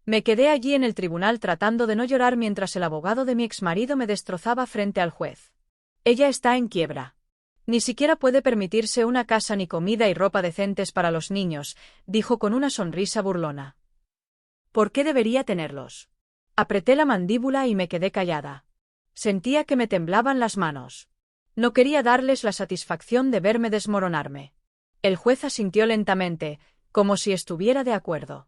Me quedé allí en el tribunal tratando de no llorar mientras el abogado de mi exmarido me destrozaba frente al juez. Ella está en quiebra. Ni siquiera puede permitirse una casa ni comida y ropa decentes para los niños, dijo con una sonrisa burlona. ¿Por qué debería tenerlos? Apreté la mandíbula y me quedé callada. Sentía que me temblaban las manos. No quería darles la satisfacción de verme desmoronarme. El juez asintió lentamente, como si estuviera de acuerdo.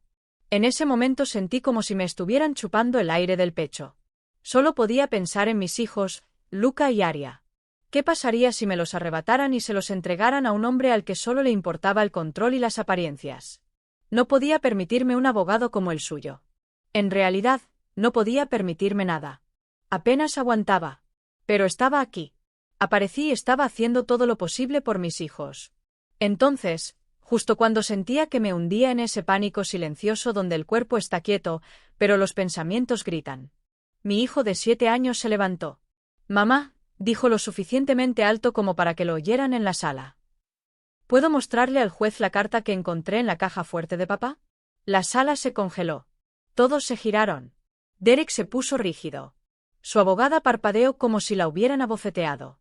En ese momento sentí como si me estuvieran chupando el aire del pecho. Solo podía pensar en mis hijos, Luca y Aria. ¿Qué pasaría si me los arrebataran y se los entregaran a un hombre al que solo le importaba el control y las apariencias? No podía permitirme un abogado como el suyo. En realidad, no podía permitirme nada. Apenas aguantaba. Pero estaba aquí. Aparecí y estaba haciendo todo lo posible por mis hijos. Entonces, justo cuando sentía que me hundía en ese pánico silencioso donde el cuerpo está quieto, pero los pensamientos gritan. Mi hijo de 7 años se levantó. «Mamá», dijo lo suficientemente alto como para que lo oyeran en la sala. ¿Puedo mostrarle al juez la carta que encontré en la caja fuerte de papá? La sala se congeló. Todos se giraron. Derek se puso rígido. Su abogada parpadeó como si la hubieran abofeteado.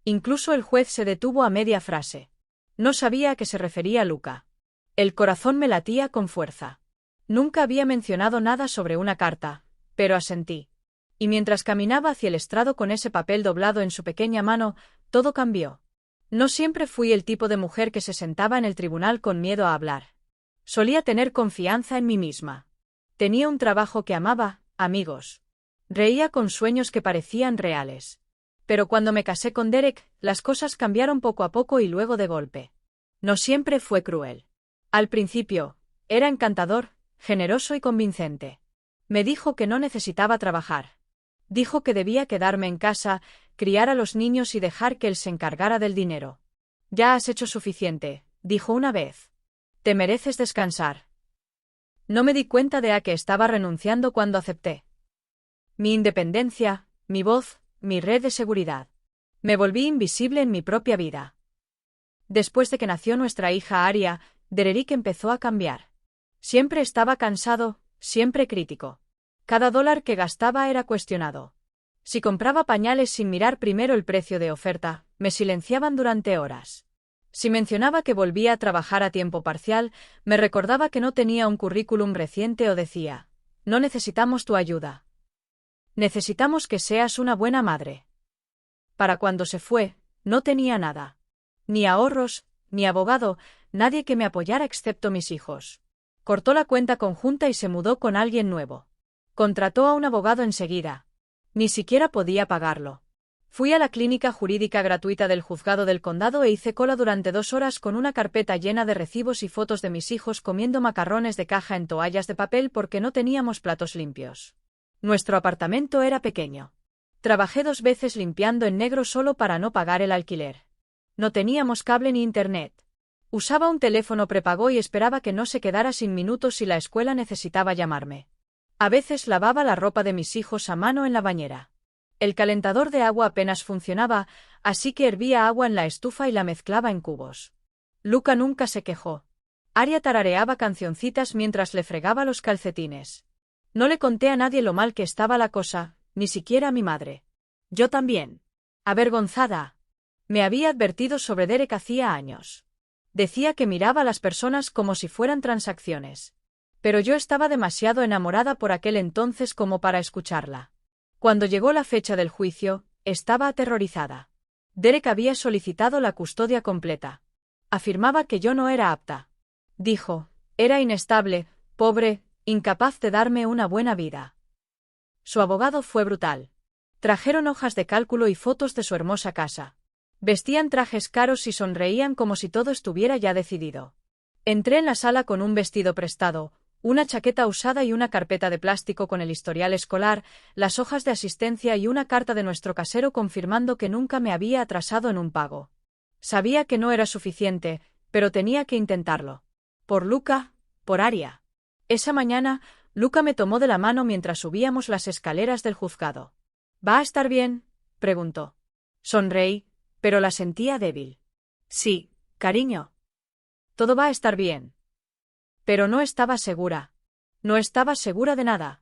Incluso el juez se detuvo a media frase. No sabía a qué se refería Luca. El corazón me latía con fuerza. Nunca había mencionado nada sobre una carta, pero asentí. Y mientras caminaba hacia el estrado con ese papel doblado en su pequeña mano, todo cambió. No siempre fui el tipo de mujer que se sentaba en el tribunal con miedo a hablar. Solía tener confianza en mí misma. Tenía un trabajo que amaba, amigos. Reía con sueños que parecían reales. Pero cuando me casé con Derek, las cosas cambiaron poco a poco y luego de golpe. No siempre fue cruel. Al principio, era encantador, generoso y convincente. Me dijo que no necesitaba trabajar. Dijo que debía quedarme en casa, criar a los niños y dejar que él se encargara del dinero. «Ya has hecho suficiente», dijo una vez. «Te mereces descansar». No me di cuenta de a qué estaba renunciando cuando acepté. Mi independencia, mi voz, mi red de seguridad. Me volví invisible en mi propia vida. Después de que nació nuestra hija Aria, Derek empezó a cambiar. Siempre estaba cansado, siempre crítico. Cada dólar que gastaba era cuestionado. Si compraba pañales sin mirar primero el precio de oferta, me silenciaban durante horas. Si mencionaba que volvía a trabajar a tiempo parcial, me recordaba que no tenía un currículum reciente o decía, «No necesitamos tu ayuda. Necesitamos que seas una buena madre». Para cuando se fue, no tenía nada. Ni ahorros, ni abogado, nadie que me apoyara excepto mis hijos. Cortó la cuenta conjunta y se mudó con alguien nuevo. Contrató a un abogado enseguida. Ni siquiera podía pagarlo. Fui a la clínica jurídica gratuita del juzgado del condado e hice cola durante 2 horas con una carpeta llena de recibos y fotos de mis hijos comiendo macarrones de caja en toallas de papel porque no teníamos platos limpios. Nuestro apartamento era pequeño. Trabajé 2 veces limpiando en negro solo para no pagar el alquiler. No teníamos cable ni internet. Usaba un teléfono prepago y esperaba que no se quedara sin minutos si la escuela necesitaba llamarme. A veces lavaba la ropa de mis hijos a mano en la bañera. El calentador de agua apenas funcionaba, así que hervía agua en la estufa y la mezclaba en cubos. Luca nunca se quejó. Aria tarareaba cancioncitas mientras le fregaba los calcetines. No le conté a nadie lo mal que estaba la cosa, ni siquiera a mi madre. Yo también. Avergonzada. Me había advertido sobre Derek hacía años. Decía que miraba a las personas como si fueran transacciones. Pero yo estaba demasiado enamorada por aquel entonces como para escucharla. Cuando llegó la fecha del juicio, estaba aterrorizada. Derek había solicitado la custodia completa. Afirmaba que yo no era apta. Dijo, era inestable, pobre, incapaz de darme una buena vida. Su abogado fue brutal. Trajeron hojas de cálculo y fotos de su hermosa casa. Vestían trajes caros y sonreían como si todo estuviera ya decidido. Entré en la sala con un vestido prestado, una chaqueta usada y una carpeta de plástico con el historial escolar, las hojas de asistencia y una carta de nuestro casero confirmando que nunca me había atrasado en un pago. Sabía que no era suficiente, pero tenía que intentarlo. Por Luca, por Aria. Esa mañana, Luca me tomó de la mano mientras subíamos las escaleras del juzgado. «¿Va a estar bien?», preguntó. Sonreí, pero la sentía débil. «Sí, cariño. Todo va a estar bien». Pero no estaba segura. No estaba segura de nada.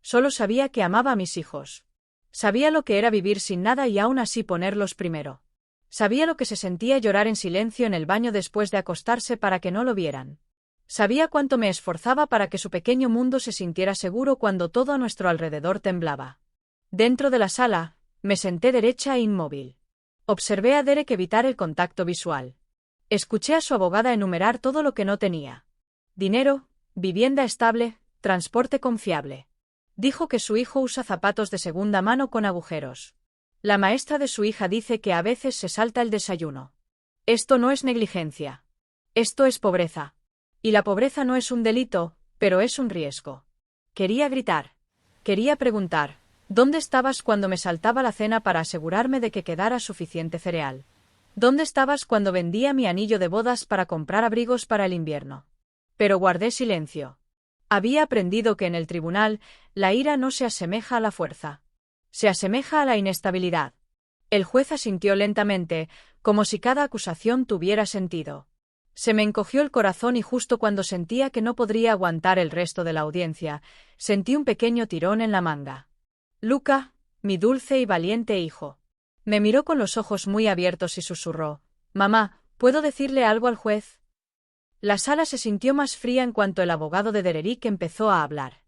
Solo sabía que amaba a mis hijos. Sabía lo que era vivir sin nada y aún así ponerlos primero. Sabía lo que se sentía llorar en silencio en el baño después de acostarse para que no lo vieran. Sabía cuánto me esforzaba para que su pequeño mundo se sintiera seguro cuando todo a nuestro alrededor temblaba. Dentro de la sala, me senté derecha e inmóvil. Observé a Derek evitar el contacto visual. Escuché a su abogada enumerar todo lo que no tenía. Dinero, vivienda estable, transporte confiable. Dijo que su hijo usa zapatos de segunda mano con agujeros. La maestra de su hija dice que a veces se salta el desayuno. Esto no es negligencia. Esto es pobreza. Y la pobreza no es un delito, pero es un riesgo. Quería gritar. Quería preguntar, ¿dónde estabas cuando me saltaba la cena para asegurarme de que quedara suficiente cereal? ¿Dónde estabas cuando vendía mi anillo de bodas para comprar abrigos para el invierno? Pero guardé silencio. Había aprendido que en el tribunal, la ira no se asemeja a la fuerza. Se asemeja a la inestabilidad. El juez asintió lentamente, como si cada acusación tuviera sentido. Se me encogió el corazón y justo cuando sentía que no podría aguantar el resto de la audiencia, sentí un pequeño tirón en la manga. Luca, mi dulce y valiente hijo. Me miró con los ojos muy abiertos y susurró, «Mamá, ¿puedo decirle algo al juez?» La sala se sintió más fría en cuanto el abogado de Derek empezó a hablar.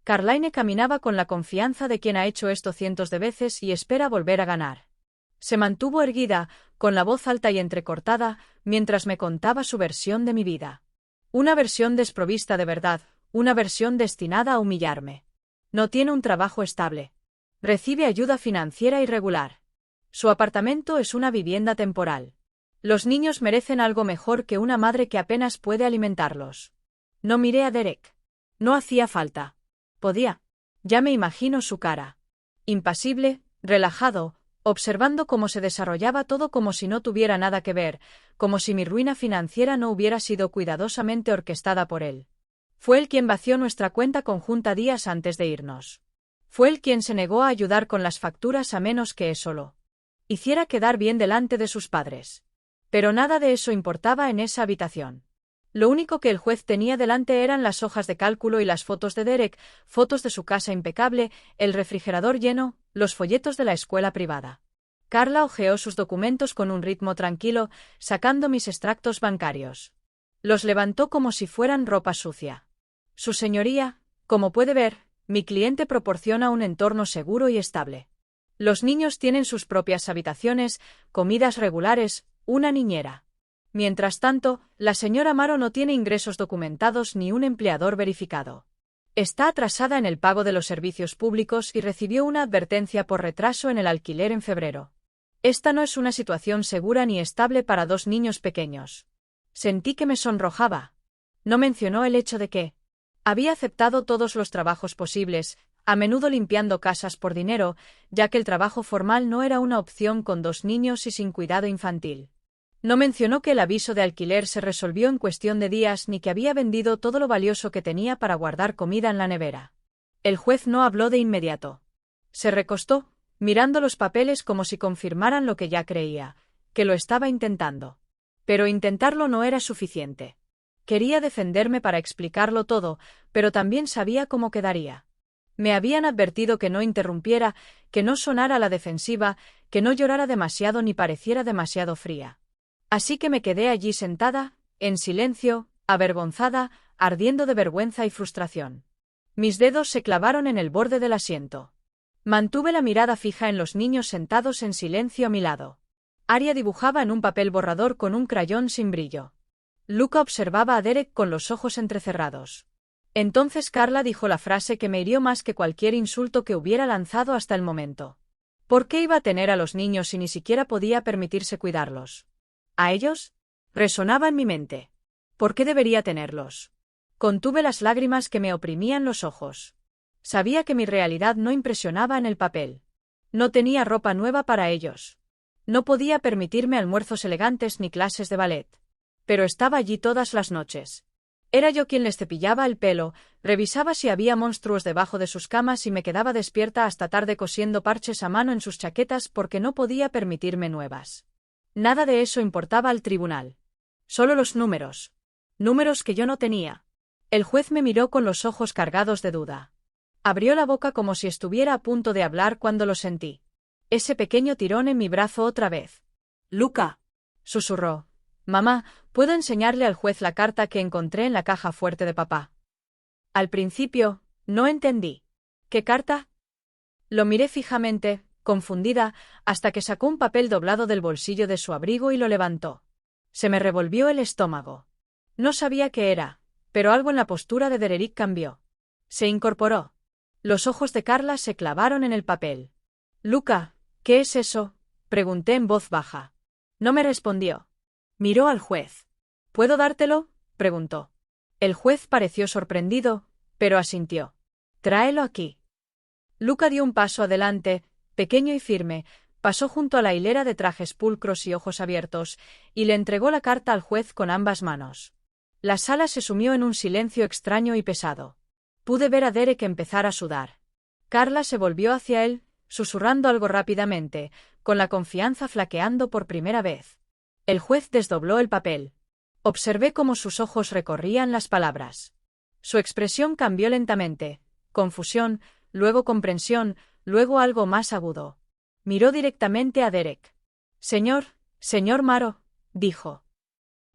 Caroline caminaba con la confianza de quien ha hecho esto cientos de veces y espera volver a ganar. Se mantuvo erguida, con la voz alta y entrecortada, mientras me contaba su versión de mi vida. Una versión desprovista de verdad, una versión destinada a humillarme. No tiene un trabajo estable. Recibe ayuda financiera irregular. Su apartamento es una vivienda temporal. Los niños merecen algo mejor que una madre que apenas puede alimentarlos. No miré a Derek. No hacía falta. Podía. Ya me imagino su cara. Impasible, relajado, observando cómo se desarrollaba todo como si no tuviera nada que ver, como si mi ruina financiera no hubiera sido cuidadosamente orquestada por él. Fue él quien vació nuestra cuenta conjunta días antes de irnos. Fue él quien se negó a ayudar con las facturas a menos que eso lo hiciera quedar bien delante de sus padres. Pero nada de eso importaba en esa habitación. Lo único que el juez tenía delante eran las hojas de cálculo y las fotos de Derek, fotos de su casa impecable, el refrigerador lleno, los folletos de la escuela privada. Carla hojeó sus documentos con un ritmo tranquilo, sacando mis extractos bancarios. Los levantó como si fueran ropa sucia. Su señoría, como puede ver, mi cliente proporciona un entorno seguro y estable. Los niños tienen sus propias habitaciones, comidas regulares, una niñera. Mientras tanto, la señora Amaro no tiene ingresos documentados ni un empleador verificado. Está atrasada en el pago de los servicios públicos y recibió una advertencia por retraso en el alquiler en febrero. Esta no es una situación segura ni estable para dos niños pequeños. Sentí que me sonrojaba. No mencionó el hecho de que había aceptado todos los trabajos posibles, a menudo limpiando casas por dinero, ya que el trabajo formal no era una opción con dos niños y sin cuidado infantil. No mencionó que el aviso de alquiler se resolvió en cuestión de días ni que había vendido todo lo valioso que tenía para guardar comida en la nevera. El juez no habló de inmediato. Se recostó, mirando los papeles como si confirmaran lo que ya creía, que lo estaba intentando. Pero intentarlo no era suficiente. Quería defenderme para explicarlo todo, pero también sabía cómo quedaría. Me habían advertido que no interrumpiera, que no sonara a la defensiva, que no llorara demasiado ni pareciera demasiado fría. Así que me quedé allí sentada, en silencio, avergonzada, ardiendo de vergüenza y frustración. Mis dedos se clavaron en el borde del asiento. Mantuve la mirada fija en los niños sentados en silencio a mi lado. Aria dibujaba en un papel borrador con un crayón sin brillo. Luca observaba a Derek con los ojos entrecerrados. Entonces Carla dijo la frase que me hirió más que cualquier insulto que hubiera lanzado hasta el momento. ¿Por qué iba a tener a los niños si ni siquiera podía permitirse cuidarlos? ¿A ellos? Resonaba en mi mente. ¿Por qué debería tenerlos? Contuve las lágrimas que me oprimían los ojos. Sabía que mi realidad no impresionaba en el papel. No tenía ropa nueva para ellos. No podía permitirme almuerzos elegantes ni clases de ballet. Pero estaba allí todas las noches. Era yo quien les cepillaba el pelo, revisaba si había monstruos debajo de sus camas y me quedaba despierta hasta tarde cosiendo parches a mano en sus chaquetas porque no podía permitirme nuevas. Nada de eso importaba al tribunal. Solo los números. Números que yo no tenía. El juez me miró con los ojos cargados de duda. Abrió la boca como si estuviera a punto de hablar cuando lo sentí. Ese pequeño tirón en mi brazo otra vez. Luca, Susurró. Mamá, ¿puedo enseñarle al juez la carta que encontré en la caja fuerte de papá? Al principio, no entendí. ¿Qué carta? Lo miré fijamente, confundida, hasta que sacó un papel doblado del bolsillo de su abrigo y lo levantó. Se me revolvió el estómago. No sabía qué era, pero algo en la postura de Dererick cambió. Se incorporó. Los ojos de Carla se clavaron en el papel. Luca, ¿qué es eso? Pregunté en voz baja. No me respondió. Miró al juez. ¿Puedo dártelo? Preguntó. El juez pareció sorprendido, pero asintió. Tráelo aquí. Luca dio un paso adelante, pequeño y firme, pasó junto a la hilera de trajes pulcros y ojos abiertos, y le entregó la carta al juez con ambas manos. La sala se sumió en un silencio extraño y pesado. Pude ver a Derek empezar a sudar. Carla se volvió hacia él, susurrando algo rápidamente, con la confianza flaqueando por primera vez. El juez desdobló el papel. Observé cómo sus ojos recorrían las palabras. Su expresión cambió lentamente, confusión, luego comprensión, luego algo más agudo. Miró directamente a Derek. Señor Maro, dijo.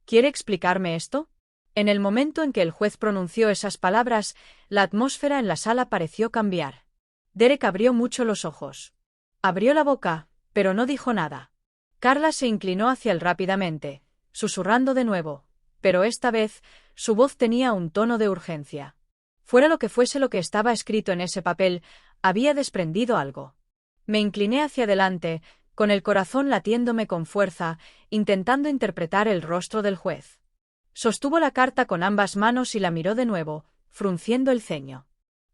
¿Quiere explicarme esto? En el momento en que el juez pronunció esas palabras, la atmósfera en la sala pareció cambiar. Derek abrió mucho los ojos. Abrió la boca, pero no dijo nada. Carla se inclinó hacia él rápidamente, susurrando de nuevo, pero esta vez, su voz tenía un tono de urgencia. Fuera lo que fuese lo que estaba escrito en ese papel, había desprendido algo. Me incliné hacia adelante, con el corazón latiéndome con fuerza, intentando interpretar el rostro del juez. Sostuvo la carta con ambas manos y la miró de nuevo, frunciendo el ceño.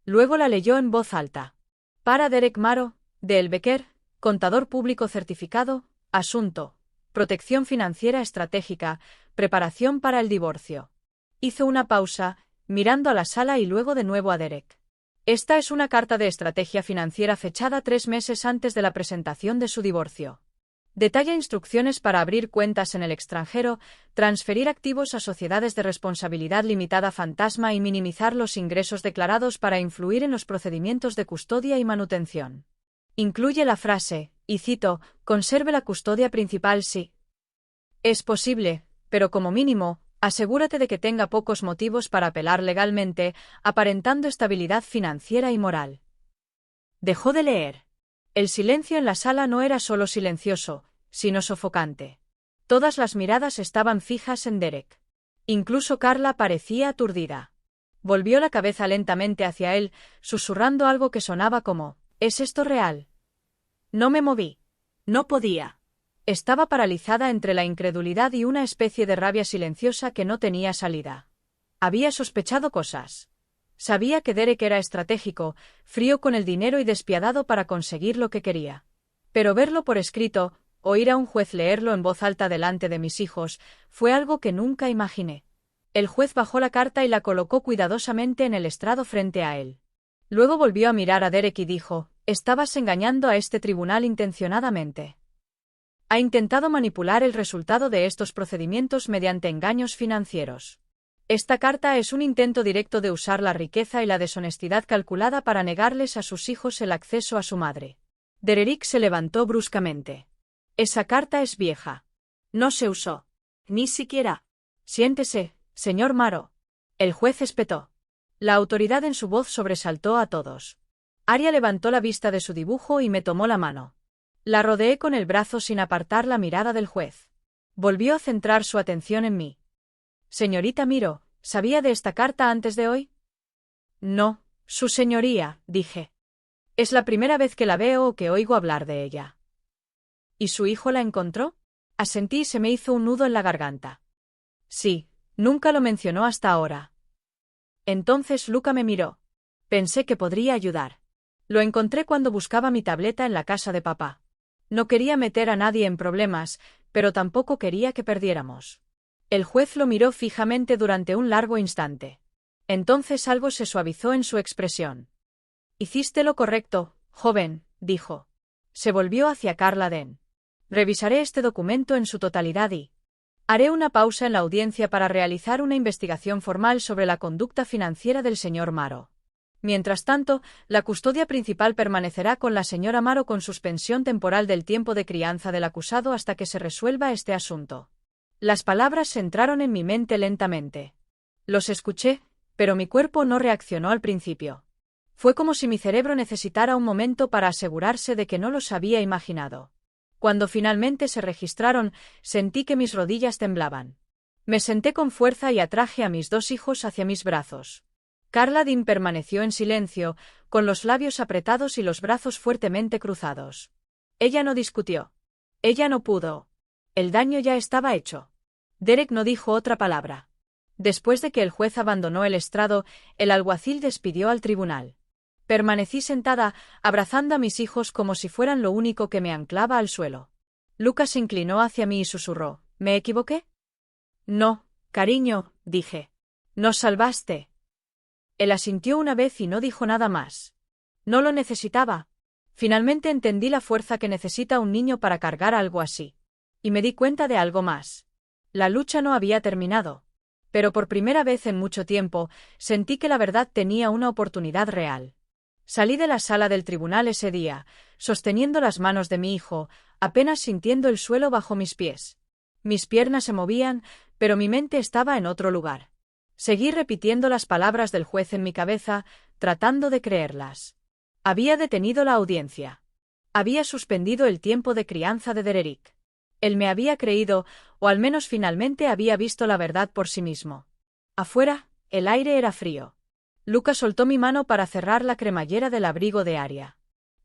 Luego la leyó en voz alta. Para Derek Maro, de El Becker, contador público certificado, asunto, protección financiera estratégica, preparación para el divorcio. Hizo una pausa, mirando a la sala y luego de nuevo a Derek. Esta es una carta de estrategia financiera fechada 3 meses antes de la presentación de su divorcio. Detalla instrucciones para abrir cuentas en el extranjero, transferir activos a sociedades de responsabilidad limitada fantasma y minimizar los ingresos declarados para influir en los procedimientos de custodia y manutención. Incluye la frase, y cito, conserve la custodia principal si es posible, pero como mínimo, asegúrate de que tenga pocos motivos para apelar legalmente, aparentando estabilidad financiera y moral. Dejó de leer. El silencio en la sala no era solo silencioso, sino sofocante. Todas las miradas estaban fijas en Derek. Incluso Carla parecía aturdida. Volvió la cabeza lentamente hacia él, susurrando algo que sonaba como, ¿es esto real? No me moví. No podía. Estaba paralizada entre la incredulidad y una especie de rabia silenciosa que no tenía salida. Había sospechado cosas. Sabía que Derek era estratégico, frío con el dinero y despiadado para conseguir lo que quería. Pero verlo por escrito, oír a un juez leerlo en voz alta delante de mis hijos, fue algo que nunca imaginé. El juez bajó la carta y la colocó cuidadosamente en el estrado frente a él. Luego volvió a mirar a Derek y dijo, estabas engañando a este tribunal intencionadamente. Ha intentado manipular el resultado de estos procedimientos mediante engaños financieros. Esta carta es un intento directo de usar la riqueza y la deshonestidad calculada para negarles a sus hijos el acceso a su madre. Dererick se levantó bruscamente. Esa carta es vieja. No se usó. Ni siquiera. Siéntese, señor Maro. El juez espetó. La autoridad en su voz sobresaltó a todos. Arya levantó la vista de su dibujo y me tomó la mano. La rodeé con el brazo sin apartar la mirada del juez. Volvió a centrar su atención en mí. Señorita Miro, ¿sabía de esta carta antes de hoy? No, su señoría, dije. Es la primera vez que la veo o que oigo hablar de ella. ¿Y su hijo la encontró? Asentí y se me hizo un nudo en la garganta. Sí, nunca lo mencionó hasta ahora. Entonces Luca me miró. Pensé que podría ayudar. Lo encontré cuando buscaba mi tableta en la casa de papá. No quería meter a nadie en problemas, pero tampoco quería que perdiéramos. El juez lo miró fijamente durante un largo instante. Entonces algo se suavizó en su expresión. Hiciste lo correcto, joven, dijo. Se volvió hacia Carla Den. Revisaré este documento en su totalidad y... Haré una pausa en la audiencia para realizar una investigación formal sobre la conducta financiera del señor Maro. Mientras tanto, la custodia principal permanecerá con la señora Maro con suspensión temporal del tiempo de crianza del acusado hasta que se resuelva este asunto. Las palabras entraron en mi mente lentamente. Los escuché, pero mi cuerpo no reaccionó al principio. Fue como si mi cerebro necesitara un momento para asegurarse de que no los había imaginado. Cuando finalmente se registraron, sentí que mis rodillas temblaban. Me senté con fuerza y atraje a mis 2 hijos hacia mis brazos. Carla Dean permaneció en silencio, con los labios apretados y los brazos fuertemente cruzados. Ella no discutió. Ella no pudo. El daño ya estaba hecho. Derek no dijo otra palabra. Después de que el juez abandonó el estrado, el alguacil despidió al tribunal. Permanecí sentada, abrazando a mis hijos como si fueran lo único que me anclaba al suelo. Lucas se inclinó hacia mí y susurró: ¿Me equivoqué? No, cariño, dije. Nos salvaste. Él asintió una vez y no dijo nada más. No lo necesitaba. Finalmente entendí la fuerza que necesita un niño para cargar algo así. Y me di cuenta de algo más. La lucha no había terminado. Pero por primera vez en mucho tiempo, sentí que la verdad tenía una oportunidad real. Salí de la sala del tribunal ese día, sosteniendo las manos de mi hijo, apenas sintiendo el suelo bajo mis pies. Mis piernas se movían, pero mi mente estaba en otro lugar. Seguí repitiendo las palabras del juez en mi cabeza, tratando de creerlas. Había detenido la audiencia. Había suspendido el tiempo de crianza de Derek. Él me había creído, o al menos finalmente había visto la verdad por sí mismo. Afuera, el aire era frío. Lucas soltó mi mano para cerrar la cremallera del abrigo de Aria.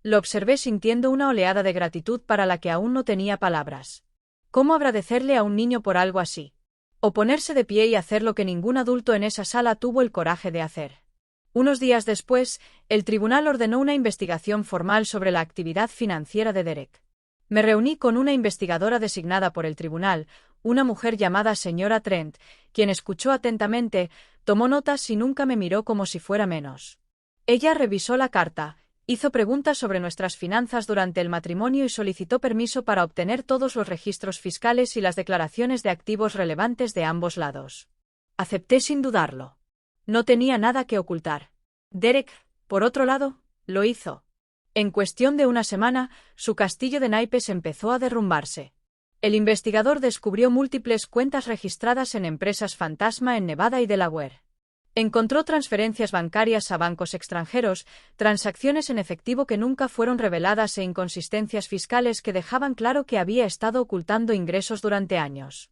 Lo observé sintiendo una oleada de gratitud para la que aún no tenía palabras. ¿Cómo agradecerle a un niño por algo así? O ponerse de pie y hacer lo que ningún adulto en esa sala tuvo el coraje de hacer. Unos días después, el tribunal ordenó una investigación formal sobre la actividad financiera de Derek. Me reuní con una investigadora designada por el tribunal, una mujer llamada señora Trent, quien escuchó atentamente, tomó notas y nunca me miró como si fuera menos. Ella revisó la carta, hizo preguntas sobre nuestras finanzas durante el matrimonio y solicitó permiso para obtener todos los registros fiscales y las declaraciones de activos relevantes de ambos lados. Acepté sin dudarlo. No tenía nada que ocultar. Derek, por otro lado, lo hizo. En cuestión de una semana, su castillo de naipes empezó a derrumbarse. El investigador descubrió múltiples cuentas registradas en empresas fantasma en Nevada y Delaware. Encontró transferencias bancarias a bancos extranjeros, transacciones en efectivo que nunca fueron reveladas e inconsistencias fiscales que dejaban claro que había estado ocultando ingresos durante años.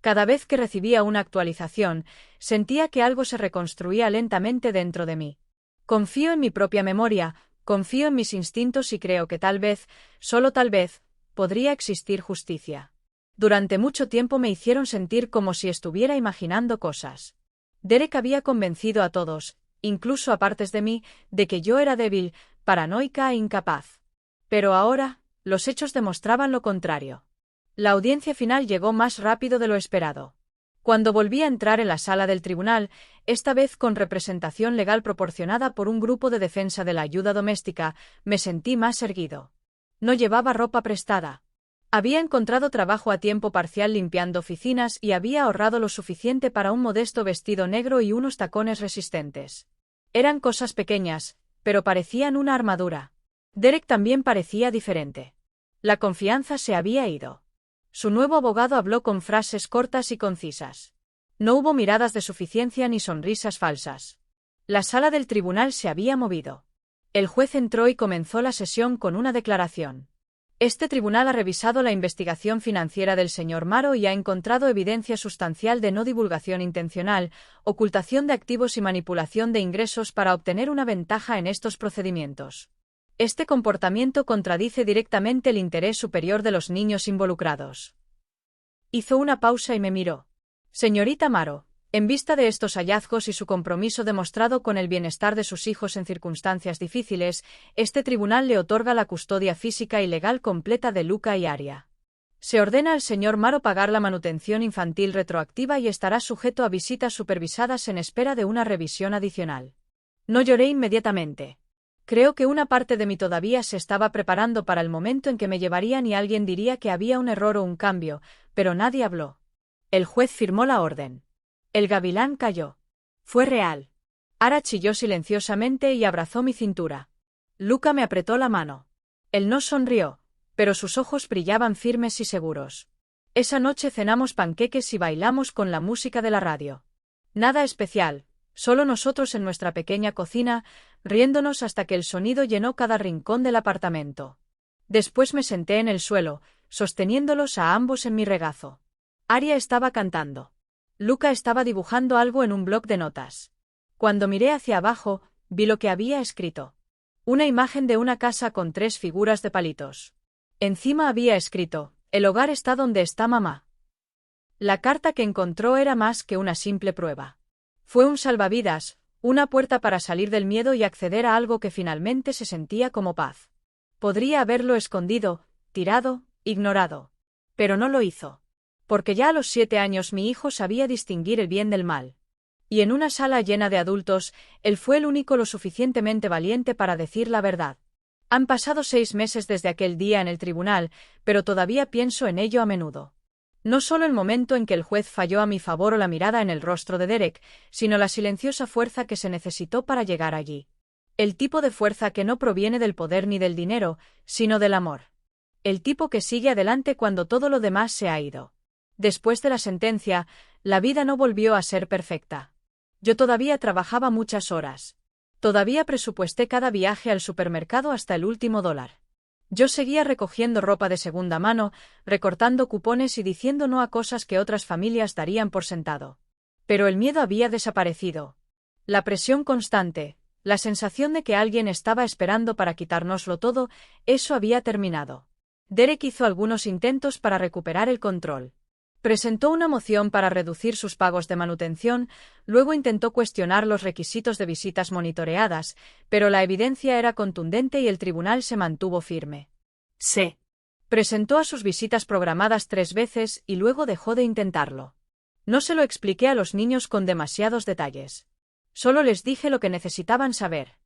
Cada vez que recibía una actualización, sentía que algo se reconstruía lentamente dentro de mí. Confío en mi propia memoria, confío en mis instintos y creo que tal vez, solo tal vez, podría existir justicia. Durante mucho tiempo me hicieron sentir como si estuviera imaginando cosas. Derek había convencido a todos, incluso a partes de mí, de que yo era débil, paranoica e incapaz. Pero ahora, los hechos demostraban lo contrario. La audiencia final llegó más rápido de lo esperado. Cuando volví a entrar en la sala del tribunal, esta vez con representación legal proporcionada por un grupo de defensa de la ayuda doméstica, me sentí más erguido. No llevaba ropa prestada. Había encontrado trabajo a tiempo parcial limpiando oficinas y había ahorrado lo suficiente para un modesto vestido negro y unos tacones resistentes. Eran cosas pequeñas, pero parecían una armadura. Derek también parecía diferente. La confianza se había ido. Su nuevo abogado habló con frases cortas y concisas. No hubo miradas de suficiencia ni sonrisas falsas. La sala del tribunal se había movido. El juez entró y comenzó la sesión con una declaración. Este tribunal ha revisado la investigación financiera del señor Maro y ha encontrado evidencia sustancial de no divulgación intencional, ocultación de activos y manipulación de ingresos para obtener una ventaja en estos procedimientos. Este comportamiento contradice directamente el interés superior de los niños involucrados. Hizo una pausa y me miró. Señorita Maro, en vista de estos hallazgos y su compromiso demostrado con el bienestar de sus hijos en circunstancias difíciles, este tribunal le otorga la custodia física y legal completa de Luca y Aria. Se ordena al señor Maro pagar la manutención infantil retroactiva y estará sujeto a visitas supervisadas en espera de una revisión adicional. No lloré inmediatamente. Creo que una parte de mí todavía se estaba preparando para el momento en que me llevarían y alguien diría que había un error o un cambio, pero nadie habló. El juez firmó la orden. El gavilán cayó. Fue real. Ara chilló silenciosamente y abrazó mi cintura. Luca me apretó la mano. Él no sonrió, pero sus ojos brillaban firmes y seguros. Esa noche cenamos panqueques y bailamos con la música de la radio. Nada especial, solo nosotros en nuestra pequeña cocina, riéndonos hasta que el sonido llenó cada rincón del apartamento. Después me senté en el suelo, sosteniéndolos a ambos en mi regazo. Aria estaba cantando. Luca estaba dibujando algo en un bloc de notas. Cuando miré hacia abajo, vi lo que había escrito. Una imagen de una casa con 3 figuras de palitos. Encima había escrito: el hogar está donde está mamá. La carta que encontró era más que una simple prueba. Fue un salvavidas, una puerta para salir del miedo y acceder a algo que finalmente se sentía como paz. Podría haberlo escondido, tirado, ignorado. Pero no lo hizo. Porque ya a los 7 años mi hijo sabía distinguir el bien del mal. Y en una sala llena de adultos, él fue el único lo suficientemente valiente para decir la verdad. Han pasado 6 meses desde aquel día en el tribunal, pero todavía pienso en ello a menudo. No solo el momento en que el juez falló a mi favor o la mirada en el rostro de Derek, sino la silenciosa fuerza que se necesitó para llegar allí. El tipo de fuerza que no proviene del poder ni del dinero, sino del amor. El tipo que sigue adelante cuando todo lo demás se ha ido. Después de la sentencia, la vida no volvió a ser perfecta. Yo todavía trabajaba muchas horas. Todavía presupuesté cada viaje al supermercado hasta el último dólar. Yo seguía recogiendo ropa de segunda mano, recortando cupones y diciendo no a cosas que otras familias darían por sentado. Pero el miedo había desaparecido. La presión constante, la sensación de que alguien estaba esperando para quitárnoslo todo, eso había terminado. Derek hizo algunos intentos para recuperar el control. Presentó una moción para reducir sus pagos de manutención, luego intentó cuestionar los requisitos de visitas monitoreadas, pero la evidencia era contundente y el tribunal se mantuvo firme. Se presentó a sus visitas programadas 3 veces y luego dejó de intentarlo. No se lo expliqué a los niños con demasiados detalles. Solo les dije lo que necesitaban saber.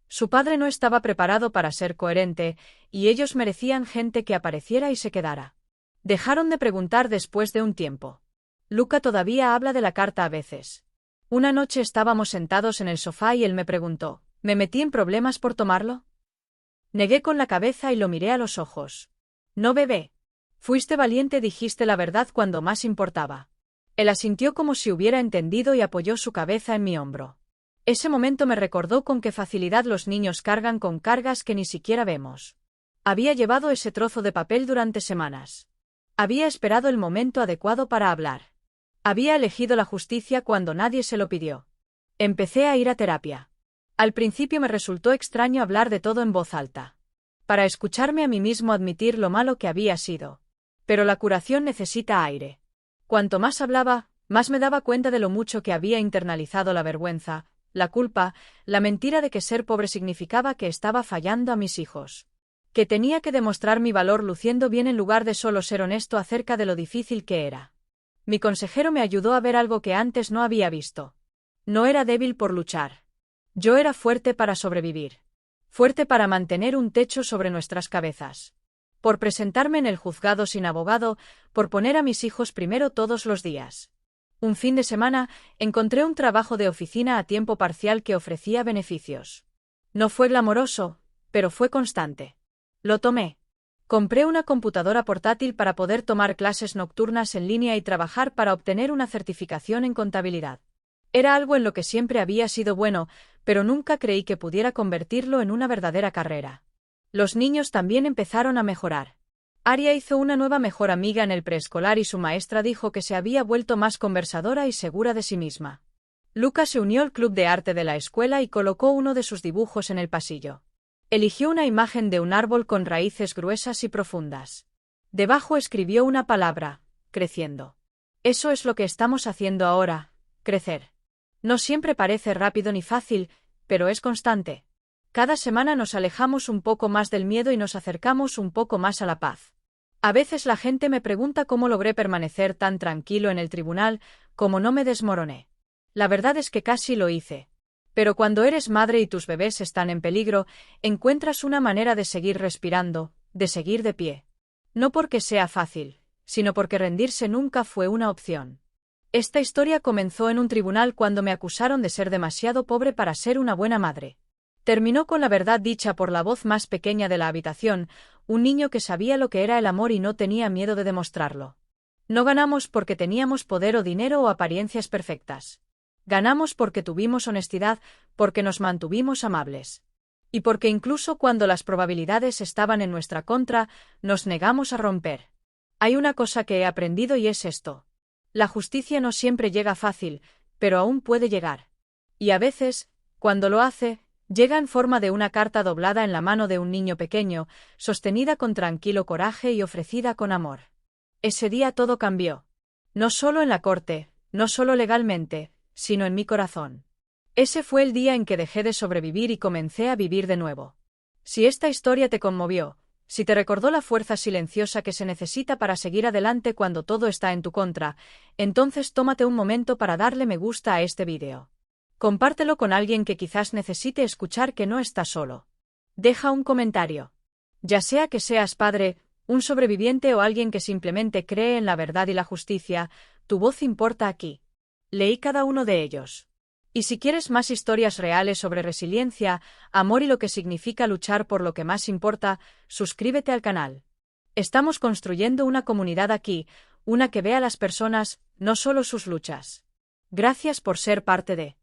Su padre no estaba preparado para ser coherente, y ellos merecían gente que apareciera y se quedara. Dejaron de preguntar después de un tiempo. Luca todavía habla de la carta a veces. Una noche estábamos sentados en el sofá y él me preguntó: ¿me metí en problemas por tomarlo? Negué con la cabeza y lo miré a los ojos. No, bebé. Fuiste valiente, dijiste la verdad cuando más importaba. Él asintió como si hubiera entendido y apoyó su cabeza en mi hombro. Ese momento me recordó con qué facilidad los niños cargan con cargas que ni siquiera vemos. Había llevado ese trozo de papel durante semanas. Había esperado el momento adecuado para hablar. Había elegido la justicia cuando nadie se lo pidió. Empecé a ir a terapia. Al principio me resultó extraño hablar de todo en voz alta. Para escucharme a mí mismo admitir lo malo que había sido. Pero la curación necesita aire. Cuanto más hablaba, más me daba cuenta de lo mucho que había internalizado la vergüenza, la culpa, la mentira de que ser pobre significaba que estaba fallando a mis hijos. Que tenía que demostrar mi valor luciendo bien en lugar de solo ser honesto acerca de lo difícil que era. Mi consejero me ayudó a ver algo que antes no había visto. No era débil por luchar. Yo era fuerte para sobrevivir. Fuerte para mantener un techo sobre nuestras cabezas. Por presentarme en el juzgado sin abogado, por poner a mis hijos primero todos los días. Un fin de semana, encontré un trabajo de oficina a tiempo parcial que ofrecía beneficios. No fue glamoroso, pero fue constante. Lo tomé. Compré una computadora portátil para poder tomar clases nocturnas en línea y trabajar para obtener una certificación en contabilidad. Era algo en lo que siempre había sido bueno, pero nunca creí que pudiera convertirlo en una verdadera carrera. Los niños también empezaron a mejorar. Aria hizo una nueva mejor amiga en el preescolar y su maestra dijo que se había vuelto más conversadora y segura de sí misma. Luca se unió al club de arte de la escuela y colocó uno de sus dibujos en el pasillo. Eligió una imagen de un árbol con raíces gruesas y profundas. Debajo escribió una palabra: creciendo. Eso es lo que estamos haciendo ahora, crecer. No siempre parece rápido ni fácil, pero es constante. Cada semana nos alejamos un poco más del miedo y nos acercamos un poco más a la paz. A veces la gente me pregunta cómo logré permanecer tan tranquilo en el tribunal, cómo no me desmoroné. La verdad es que casi lo hice. Pero cuando eres madre y tus bebés están en peligro, encuentras una manera de seguir respirando, de seguir de pie. No porque sea fácil, sino porque rendirse nunca fue una opción. Esta historia comenzó en un tribunal cuando me acusaron de ser demasiado pobre para ser una buena madre. Terminó con la verdad dicha por la voz más pequeña de la habitación, un niño que sabía lo que era el amor y no tenía miedo de demostrarlo. No ganamos porque teníamos poder o dinero o apariencias perfectas. Ganamos porque tuvimos honestidad, porque nos mantuvimos amables. Y porque incluso cuando las probabilidades estaban en nuestra contra, nos negamos a romper. Hay una cosa que he aprendido y es esto. La justicia no siempre llega fácil, pero aún puede llegar. Y a veces, cuando lo hace, llega en forma de una carta doblada en la mano de un niño pequeño, sostenida con tranquilo coraje y ofrecida con amor. Ese día todo cambió. No solo en la corte, no solo legalmente, sino en mi corazón. Ese fue el día en que dejé de sobrevivir y comencé a vivir de nuevo. Si esta historia te conmovió, si te recordó la fuerza silenciosa que se necesita para seguir adelante cuando todo está en tu contra, entonces tómate un momento para darle me gusta a este vídeo. Compártelo con alguien que quizás necesite escuchar que no está solo. Deja un comentario. Ya sea que seas padre, un sobreviviente o alguien que simplemente cree en la verdad y la justicia, tu voz importa aquí. Leí cada uno de ellos. Y si quieres más historias reales sobre resiliencia, amor y lo que significa luchar por lo que más importa, suscríbete al canal. Estamos construyendo una comunidad aquí, una que vea a las personas, no solo sus luchas. Gracias por ser parte de